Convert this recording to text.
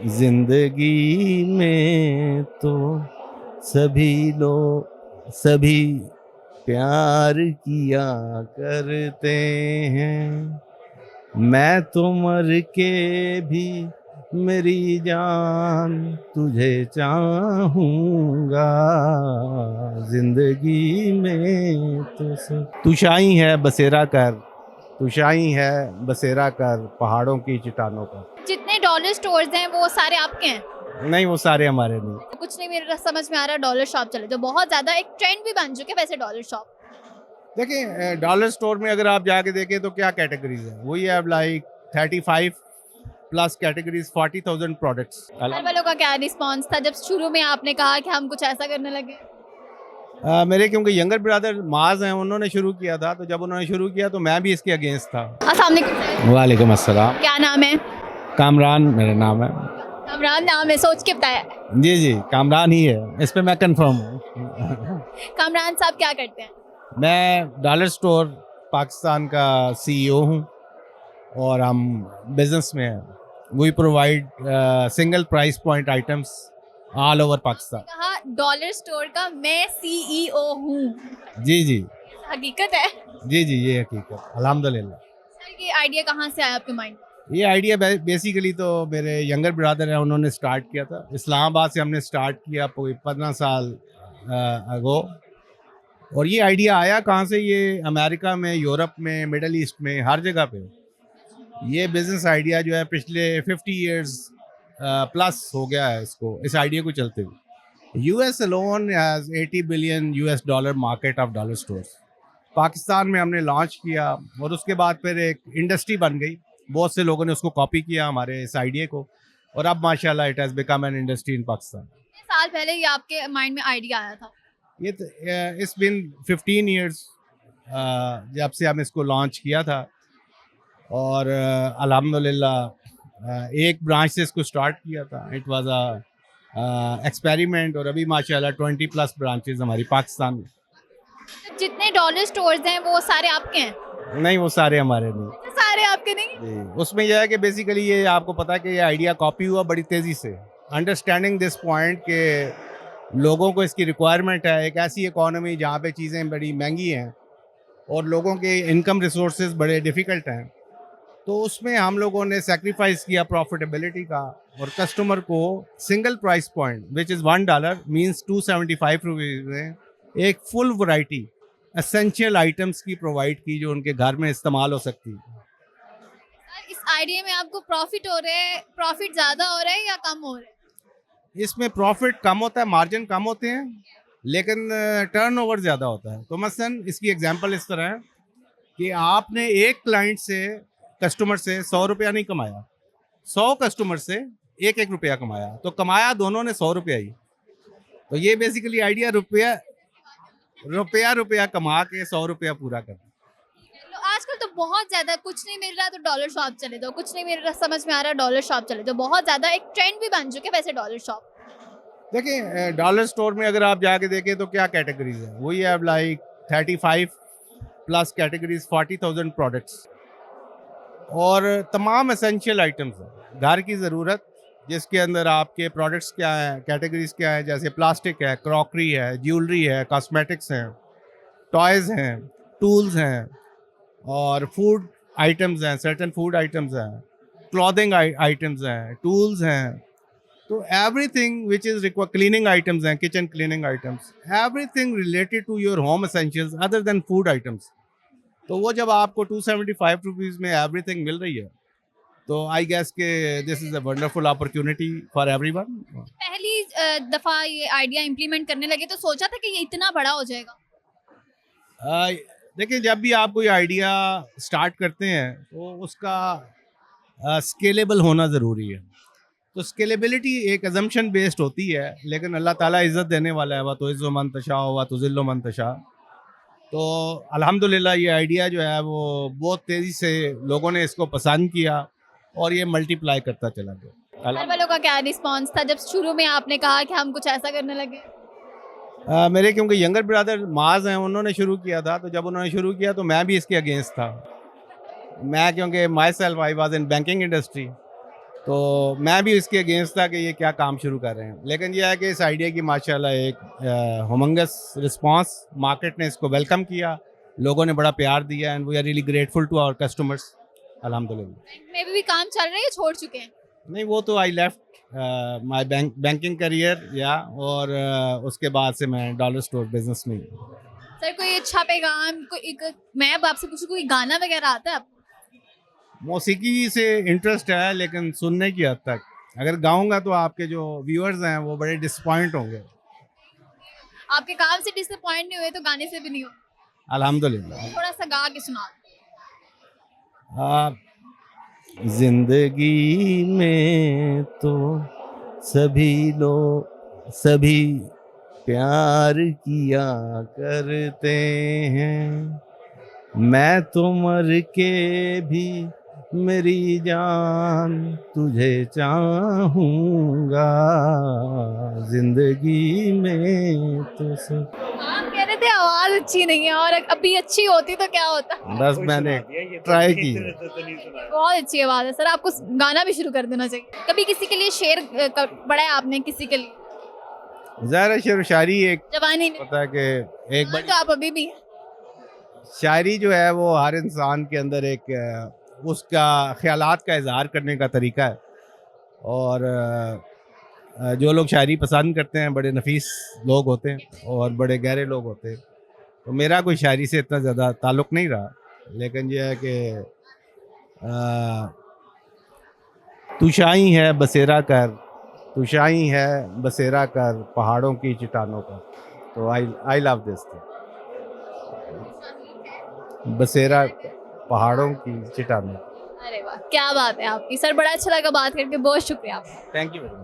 जिंदगी में तो सभी प्यार किया करते हैं। मैं तो मर के भी मेरी जान तुझे चाहूँगा। जिंदगी में तो तू शाही है बसेरा कर, तू शाही है बसेरा कर पहाड़ों की चट्टानों पर। जितने डॉलर स्टोर्स हैं वो सारे आपके हैं? नहीं, वो सारे हमारे नहीं। कुछ नहीं मेरे समझ में आ रहा, डॉलर शॉप चले जो बहुत ज्यादा एक ट्रेंड भी बन चुके हैं वैसे डॉलर शॉप। देखिए, डॉलर स्टोर में अगर आप जाके देखें तो क्या कैटेगरीज है, वही है लाइक 35 प्लस कैटेगरीज, 40,000 प्रोडक्ट्स। घर वालों का क्या रिस्पॉन्स था जब शुरू में आपने कहा कि हम कुछ ऐसा करने लगे? मेरे क्योंकि यंगर ब्रदर माज हैं, उन्होंने शुरू किया था, तो जब उन्होंने शुरू किया तो मैं भी इसके अगेंस्ट था। अस्सलाम वालेकुम। वालेकुम अस्सलाम। क्या नाम है? कामरान मेरा नाम है। कामरान नाम है, सोच के बताया। जी जी, कामरान ही है, इस पे मैं कंफर्म हूँ। कामरान साहब क्या करते हैं? मैं डॉलर स्टोर पाकिस्तान का सीईओ हूँ और हम बिजनेस में हैं। We provide single price point items all over Pakistan. कहा डॉलर स्टोर का मैं सीईओ हूँ, जी जी हकीकत है? जी जी, ये हकीकत अल्हम्दुलिल्लाह। सर ये आइडिया कहाँ से आया आपके माइंड? ये आइडिया बेसिकली तो मेरे यंगर ब्रदर हैं, उन्होंने स्टार्ट किया था। इस्लामाबाद से हमने स्टार्ट किया कोई 15 साल अगो। और ये आइडिया आया कहाँ से? ये अमेरिका में, यूरोप में, मिडल ईस्ट में, हर जगह पे ये बिजनेस आइडिया जो है पिछले 50 इयर्स प्लस हो गया है इसको, इस आइडिया को चलते हुए। US alone has 80 billion US dollar market of dollar stores. Pakistan में हमने लॉन्च किया और उसके बाद फिर एक इंडस्ट्री बन गई। बहुत से लोगों ने उसको कॉपी किया हमारे इस आइडिया को, और अब माशाल्लाह it has become an industry in Pakistan. कितने साल पहले ये आपके माइंड में आइडिया आया था? ये इट्स बिन 15 इयर्स जब से हम इसको लॉन्च किया था। और अल्हम्दुलिल्लाह एक ब्रांच से इसको स्टार्ट किया था। इट वाज अ एक्सपेरिमेंट, और अभी माशाल्लाह 20 प्लस ब्रांचेस हमारी पाकिस्तान में। जितने डॉलर स्टोर्स हैं वो सारे आपके हैं? नहीं, वो सारे हमारे नहीं। सारे आपके नहीं? जी, उसमें यह है कि बेसिकली ये आपको पता है कि ये आइडिया कॉपी हुआ बड़ी तेज़ी से। अंडरस्टैंडिंग दिस पॉइंट के लोगों को इसकी रिक्वायरमेंट है, एक ऐसी इकोनॉमी जहाँ पे चीज़ें बड़ी महंगी हैं और लोगों के इनकम रिसोर्सेज बड़े डिफ़िकल्ट हैं, तो उसमें हम लोगों ने सेक्रीफाइस किया प्रॉफिटेबिलिटी का, और कस्टमर को single price point which is $1 means 275 rupees में एक फुल वैरायटी एसेंशियल आइटम्स की प्रोवाइड की जो उनके घर में इस्तेमाल हो सकती है। इस आइडिया में आपको प्रॉफिट हो रहा है, प्रॉफिट ज्यादा हो रहा है या कम हो रहा है? इसमें प्रॉफिट कम होता है, मार्जिन कम होते हैं, लेकिन टर्नओवर ज़्यादा होता है। तो मसलन इसकी एग्जांपल इस तरह है कि आपने एक क्लाइंट से, कस्टमर से 100 रुपया नहीं कमाया, 100 कस्टमर से एक एक रुपया कमाया, तो कमाया दोनों ने 100 रुपया ही। तो ये बेसिकली आइडिया रुपया रुपया रुपया कमा के 100 रुपया पूरा करना। तो आजकल तो बहुत ज्यादा कुछ नहीं मिल रहा तो डॉलर शॉप चले जाओ, कुछ नहीं मिल रहा समझ में आ रहा डॉलर शॉप चले जाओ, बहुत ज्यादा एक ट्रेंड भी बन चुके हैं वैसे डॉलर शॉप। देखिए, डॉलर स्टोर में अगर आप जाके देखें तो क्या कैटेगरीज है, वही है लाइक 35 प्लस कैटेगरीज, 40,000 प्रोडक्ट्स, और तमाम एसेंशियल आइटम्स हैं घर की ज़रूरत, जिसके अंदर आपके प्रोडक्ट्स क्या हैं, कैटेगरीज क्या हैं, जैसे प्लास्टिक है, क्रॉकरी है, ज्वेलरी है, कॉस्मेटिक्स हैं, टॉयज़ हैं, टूल्स हैं, और फूड आइटम्स हैं, सर्टेन फूड आइटम्स हैं, क्लॉथिंग आइटम्स हैं, टूल्स हैं। तो everything which is require, cleaning items हैं, kitchen cleaning items, everything related to your home essentials other than food items. तो वो जब आपको 275 रुपीज़ में एवरीथिंग मिल रही है, तो आई गेस के this is a wonderful opportunity for everyone. पहली दफा ये आइडिया इम्प्लीमेंट करने लगे तो सोचा था कि ये इतना बड़ा हो जाएगा? देखिए, जब भी आप कोई आइडिया स्टार्ट करते हैं तो उसका स्केलेबल होना ज़रूरी है। तो स्केलेबिलिटी एक अजम्पशन बेस्ड होती है, लेकिन अल्लाह ताला इज़्ज़त देने वाला है, व तो इज़्ज़ो मन तशा व तो ज़िल्लो मन तशा। तो अल्हम्दुलिल्लाह ये आइडिया जो है वो बहुत तेज़ी से लोगों ने इसको पसंद किया और ये मल्टीप्लाई करता चला गया। घर वालों का क्या रिस्पॉन्स था जब शुरू में आपने कहा कि हम कुछ ऐसा करने लगे? मेरे क्योंकि यंगर ब्रदर माज हैं, उन्होंने शुरू किया था, तो जब उन्होंने शुरू किया तो मैं भी इसके अगेंस्ट था। मैं क्योंकि my self I was in banking industry, तो मैं भी इसके अगेंस्ट था कि ये क्या काम शुरू कर रहे हैं, लेकिन ये है कि इस आइडिया की माशाल्लाह एक ह्यूमंगस रिस्पांस, मार्केट ने इसको वेलकम किया, लोगों ने बड़ा प्यार दिया and we are really grateful to our customers अल्हम्दुलिल्लाह। बैंक में भी काम चल रहा है या छोड़ चुके हैं? नहीं, वो तो I left my banking career या और उसके बाद से मैं डॉलर स्टोर बिजनेस में हूँ। सर कोई अच्छा पैगाम, कोई एक, मैं अब आपसे पूछूं कोई गाना वगैरह आता है आपको? मौसीकी से इंटरेस्ट है लेकिन सुनने की हद तक, अगर गाऊंगा तो आपके जो व्यूअर्स हैं वो बड़े डिसपॉइंट होंगे। आपके काम से डिसअपॉइंट नहीं हुए तो गाने से भी नहीं हो? अल्हम्दुलिल्लाह। थोड़ा सा गा के सुना। आप जिंदगी में तो सभी लोग सभी प्यार किया करते हैं, मैं तो मर के भी मेरी जान तुझे चाहूँगा, जिंदगी में तो सब। आप कह रहे थे आवाज अच्छी नहीं है, और अभी अच्छी होती तो क्या होता। बस मैंने ट्राई की। बहुत अच्छी आवाज है सर, आपको गाना भी शुरू कर देना चाहिए। कभी किसी के लिए शेर पढ़ा है आपने, किसी के लिए ज़ाहिर शेर शायरी एक जवानी में? पता है कि एक बड़ी तो आप अभी भी हैं। शायरी जो है वो हर इंसान के अंदर एक उसका ख्यालात का इजहार करने का तरीका है, और जो लोग शायरी पसंद करते हैं बड़े नफीस लोग होते हैं और बड़े गहरे लोग होते हैं। तो मेरा कोई शायरी से इतना ज़्यादा ताल्लुक़ नहीं रहा, लेकिन यह है कि तुशाई है बसेरा कर, तुशाई है बसेरा कर पहाड़ों की चट्टानों पर। तो आई लव दिस थिंग, बसेरा पहाड़ों की चट्टानों। अरे वाह, क्या बात है आपकी सर, बड़ा अच्छा लगा बात करके, बहुत शुक्रिया आपका। Thank you very much.